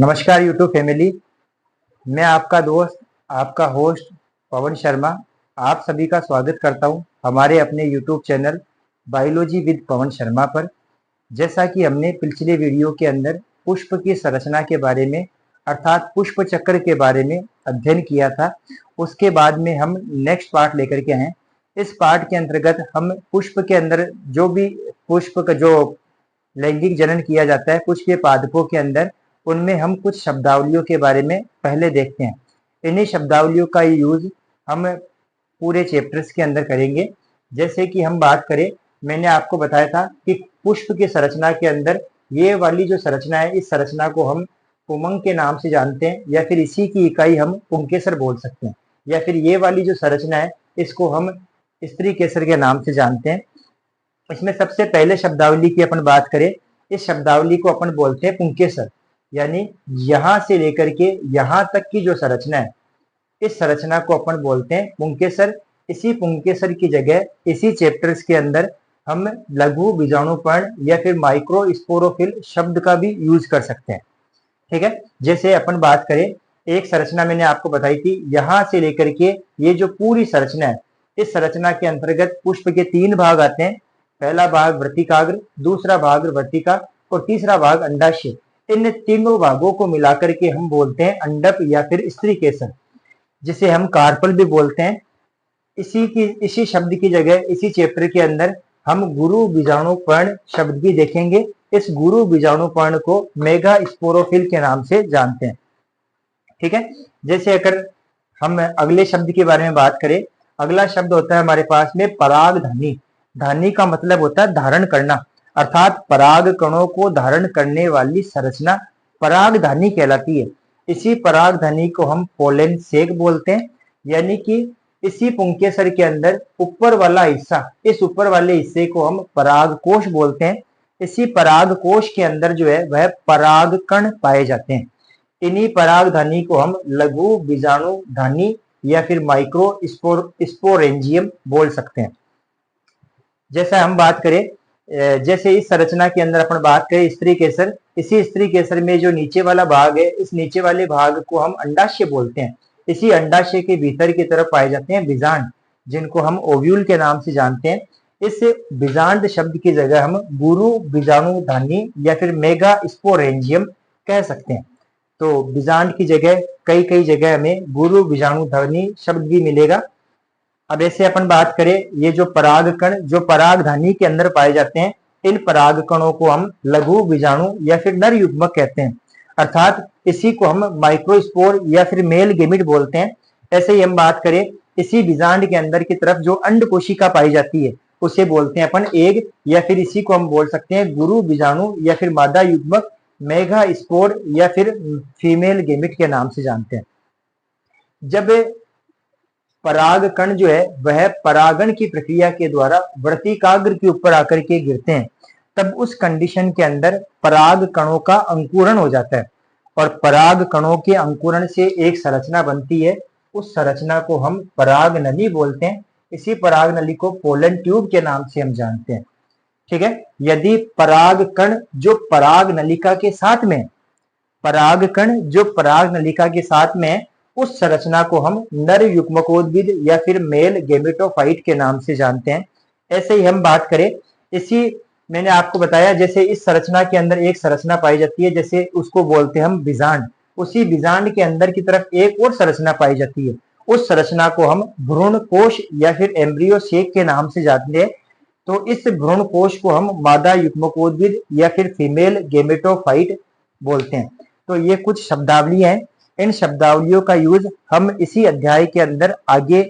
नमस्कार YouTube family. मैं आपका दोस्त, आपका होस्ट पवन शर्मा आप सभी का स्वागत करता हूं हमारे अपने YouTube channel biology with Pawan Sharma पर। जैसा कि हमने पिछले वीडियो के अंदर पुष्प की संरचना के बारे में अर्थात पुष्प चक्र के बारे में अध्ययन किया था, उसके बाद में हम नेक्स्ट पार्ट लेकर के आए। इस पार्ट के अंतर्गत हम पुष्प के अंदर जो भी पुष्प का जो लैंगिक जनन किया जाता है पुष्प के पादपों के अंदर, उनमें हम कुछ शब्दावलियों के बारे में पहले देखते हैं। इन्हीं शब्दावलियों का यूज हम पूरे चैप्टर्स के अंदर करेंगे। जैसे कि हम बात करें, मैंने आपको बताया था कि पुष्प की संरचना के अंदर ये वाली जो संरचना है, इस संरचना को हम पुमंग के नाम से जानते हैं, या फिर इसी की इकाई हम पुंकेसर बोल सकते हैं, या फिर ये वाली जो संरचना है इसको हम स्त्री केसर के नाम से जानते हैं। इसमें सबसे पहले शब्दावली की अपन बात करें, इस शब्दावली को अपन बोलते हैं पुंकेसर, यानी यहां से लेकर के यहां तक की जो संरचना है इस संरचना को अपन बोलते हैं पुंकेसर। इसी पुंकेसर की जगह इसी चैप्टर्स के अंदर हम लघु बीजाणुपर्ण या फिर माइक्रोस्पोरोफिल शब्द का भी यूज कर सकते हैं। ठीक है, जैसे अपन बात करें, एक संरचना मैंने आपको बताई थी, यहां से लेकर के ये जो पूरी संरचना है, इस संरचना के अंतर्गत पुष्प के 3 भाग आते हैं। पहला भाग वर्तिकाग्र, दूसरा भाग वर्तिका और तीसरा भाग अंडाशय। इन तीनों भागों को मिलाकर के हम बोलते हैं अंडप या फिर स्त्री केसर, जिसे हम कार्पल भी बोलते हैं। इसी शब्द की जगह इसी चैप्टर के अंदर हम गुरु बीजाणुपर्ण शब्द भी देखेंगे। इस गुरु बीजाणुपर्ण को मेगा स्पोरोफिल के नाम से जानते हैं। ठीक है, जैसे अगर हम अगले शब्द के बारे में बात करें, अगला शब्द होता है हमारे पास में परागधानी। धानी का मतलब होता है धारण करना, अर्थात पराग कणों को धारण करने वाली संरचना परागधानी कहलाती है। इसी परागधानी को हम पोलन सेक बोलते हैं, यानी कि इसी पुंकेसर के अंदर ऊपर वाला हिस्सा, इस ऊपर वाले हिस्से को हम परागकोश बोलते हैं। इसी परागकोश के अंदर जो है वह परागकण पाए जाते हैं। इन्हीं परागधानी को हम लघु बीजाणुधानी या फिर माइक्रो स्पोरेंजियम बोल सकते हैं। जैसा हम बात करें, जैसे इस संरचना के अंदर अपन बात करें स्त्री केसर, इसी स्त्री केसर में जो नीचे वाला भाग है, इस नीचे वाले भाग को हम अंडाशय बोलते हैं। इसी अंडाशय के भीतर की तरफ पाए जाते हैं बीजांड, जिनको हम ओव्यूल के नाम से जानते हैं। इस बीजांड शब्द की जगह हम गुरु बीजाणुधानी या फिर मेगा स्पोरेंजियम कह सकते हैं। तो बीजांड की जगह कई कई जगह हमें गुरु बीजाणुधानी शब्द भी मिलेगा। अब ऐसे अपन बात करें, ये जो परागकण जो परागधानी के अंदर पाए जाते हैं, इन परागकणों को हम लघु बीजाणु या फिर नर युग्मक कहते हैं, अर्थात इसी को हम माइक्रोस्पोर या फिर मेल गेमिट बोलते हैं। ऐसे ही हम बात करें, इसी बीजांड के अंदर की तरफ जो अंड कोशिका पाई जाती है उसे बोलते हैं अपन एग, या फिर इसी को हम बोल सकते हैं गुरु बीजाणु या फिर मादा युग्मक, मेगा स्पोर या फिर फीमेल गेमिट के नाम से जानते हैं। जब परागकण जो है वह परागण की प्रक्रिया के द्वारा वर्तिकाग्र के ऊपर आकर के गिरते हैं, तब उस कंडीशन के अंदर पराग कणों का अंकुरण हो जाता है, और पराग कणों के अंकुरण से एक संरचना बनती है। उस संरचना को हम पराग नली बोलते हैं। इसी पराग नली को पोलन ट्यूब के नाम से हम जानते हैं। ठीक है, यदि पराग कण जो पराग नलिका के साथ में, परागकण जो पराग नलिका के साथ में, उस संरचना को हम नर युग्मकोद्भिद या फिर मेल गेमेटोफाइट के नाम से जानते हैं। ऐसे ही हम बात करें, इसी मैंने आपको बताया, जैसे इस संरचना के अंदर एक संरचना पाई जाती है, जैसे उसको बोलते हैं हम बीजांड। उसी बीजांड के अंदर की तरफ एक और संरचना पाई जाती है, उस संरचना को हम भ्रूण कोश या फिर एम्ब्रियो सेक के नाम से जानते हैं। तो इस भ्रूण कोश को हम मादा युग्मकोद्भिद या फिर फीमेल गेमेटोफाइट बोलते हैं। तो ये कुछ शब्दावली हैं। इन शब्दावलियों का यूज हम इसी अध्याय के अंदर आगे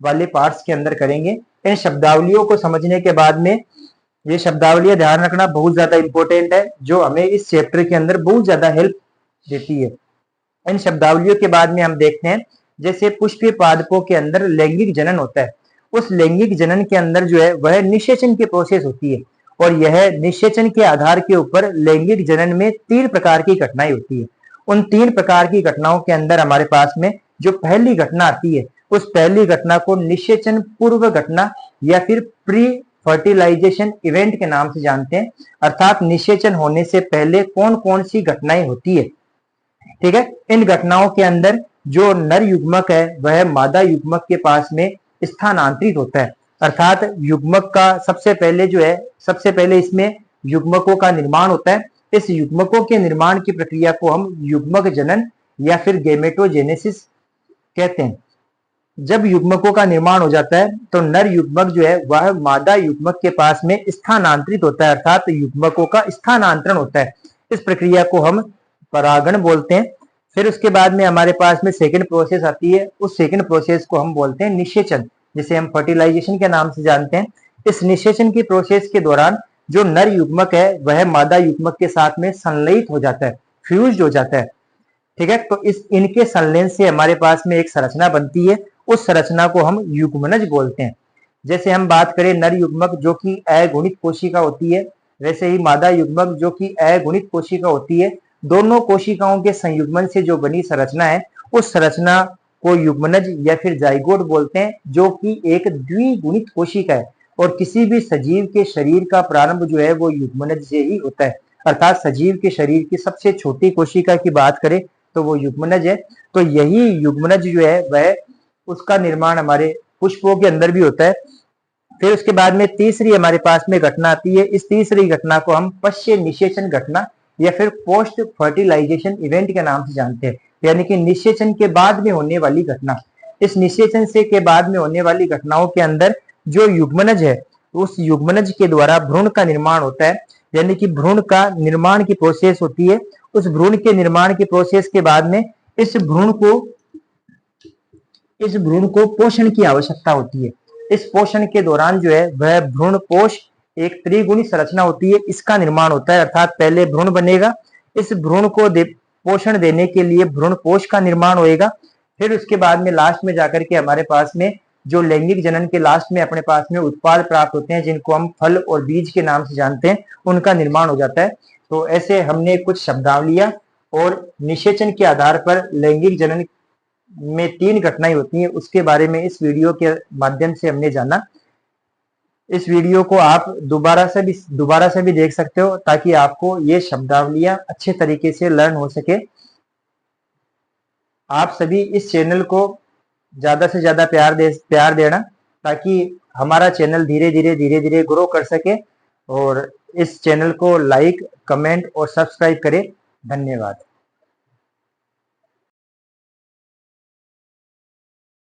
वाले पार्ट्स के अंदर करेंगे। इन शब्दावलियों को समझने के बाद में, ये शब्दावलियां ध्यान रखना बहुत ज्यादा इंपॉर्टेंट है, जो हमें इस चैप्टर के अंदर बहुत ज्यादा हेल्प देती है। इन शब्दावलियों के बाद में हम देखते हैं, जैसे पुष्पीय पादपों के अंदर लैंगिक जनन होता है, उस लैंगिक जनन के अंदर जो है वह निषेचन की प्रोसेस होती है, और यह निषेचन के आधार के ऊपर लैंगिक जनन में 3 प्रकार की घटनाएं होती है। उन 3 प्रकार की घटनाओं के अंदर हमारे पास में जो पहली घटना आती है, उस पहली घटना को निषेचन पूर्व घटना या फिर प्री फर्टिलाइजेशन इवेंट के नाम से जानते हैं। अर्थात निषेचन होने से पहले कौन कौन सी घटनाएं होती है, ठीक है। इन घटनाओं के अंदर जो नर युग्मक है वह मादा युग्मक के पास में स्थानांतरित होता है, अर्थात युग्मक का सबसे पहले जो है, सबसे पहले इसमें युग्मकों का निर्माण होता है। इस युग्मकों के निर्माण की प्रक्रिया को हम युग्मक जनन या फिर गेमेटोजेनेसिस कहते हैं। जब युग्मकों का निर्माण हो जाता है तो नर युग्मक जो है वह मादा युग्मक के पास में स्थानांतरित होता है, अर्थात युग्मकों का स्थानांतरण होता है। इस प्रक्रिया को हम परागण बोलते हैं। फिर उसके बाद में हमारे पास में सेकंड प्रोसेस आती है, उस सेकंड प्रोसेस को हम बोलते हैं निषेचन, जिसे हम फर्टिलाइजेशन के नाम से जानते हैं। इस निषेचन की प्रोसेस के दौरान जो नर युग्मक है वह मादा युग्मक के साथ में संलयित हो जाता है, फ्यूज्ड हो जाता है। ठीक है, तो इस इनके संलयन से हमारे पास में एक संरचना बनती है, उस संरचना को हम युग्मनज बोलते हैं। जैसे हम बात करें नर युग्मक जो कि अगुणित कोशिका होती है, वैसे ही मादा युग्मक जो कि अगुणित कोशिका होती है। दोनों कोशिकाओं के संयुग्मन से जो बनी संरचना है उस संरचना को युग्मनज या फिर जाइगोट बोलते हैं, जो कि एक द्विगुणित कोशिका है। और किसी भी सजीव के शरीर का प्रारंभ जो है वो युग्मनज से ही होता है, अर्थात सजीव के शरीर की सबसे छोटी कोशिका की बात करें तो वो युग्मनज है। तो यही युग्मनज जो है वह उसका निर्माण हमारे पुष्पों के अंदर भी होता है। फिर उसके बाद में तीसरी हमारे पास में घटना आती है। इस तीसरी घटना को हम पश्य निषेचन घटना या फिर पोस्ट फर्टिलाइजेशन इवेंट के नाम से जानते हैं, यानी कि निषेचन के बाद में होने वाली घटना। इस निषेचन से के बाद में होने वाली घटनाओं के अंदर जो युग्मनज है उस युग्मनज के द्वारा भ्रूण का निर्माण होता है, यानी कि भ्रूण का निर्माण की प्रोसेस होती है। उस भ्रूण के निर्माण की प्रोसेस के बाद में इस भ्रूण को पोषण की आवश्यकता होती है। इस पोषण के दौरान जो है वह भ्रूण पोष एक त्रिगुणी संरचना होती है, इसका निर्माण होता है, अर्थात पहले भ्रूण बनेगा, इस भ्रूण को पोषण देने के लिए भ्रूण पोष का निर्माण होएगा। फिर उसके बाद में लास्ट में जाकर के हमारे पास में जो लैंगिक जनन के लास्ट में अपने पास में उत्पाद प्राप्त होते हैं, जिनको हम फल और बीज के नाम से जानते हैं, उनका निर्माण हो जाता है। तो ऐसे हमने कुछ शब्दावलियां और निषेचन के आधार पर लैंगिक जनन में 3 घटनाएं होती हैं उसके बारे में इस वीडियो के माध्यम से हमने जाना। इस वीडियो को आप दोबारा से भी देख सकते हो, ताकि आपको ये शब्दावलियां अच्छे तरीके से लर्न हो सके। आप सभी इस चैनल को ज्यादा से ज्यादा प्यार देना, ताकि हमारा चैनल धीरे धीरे ग्रो कर सके। और इस चैनल को लाइक, कमेंट और सब्सक्राइब करें। धन्यवाद।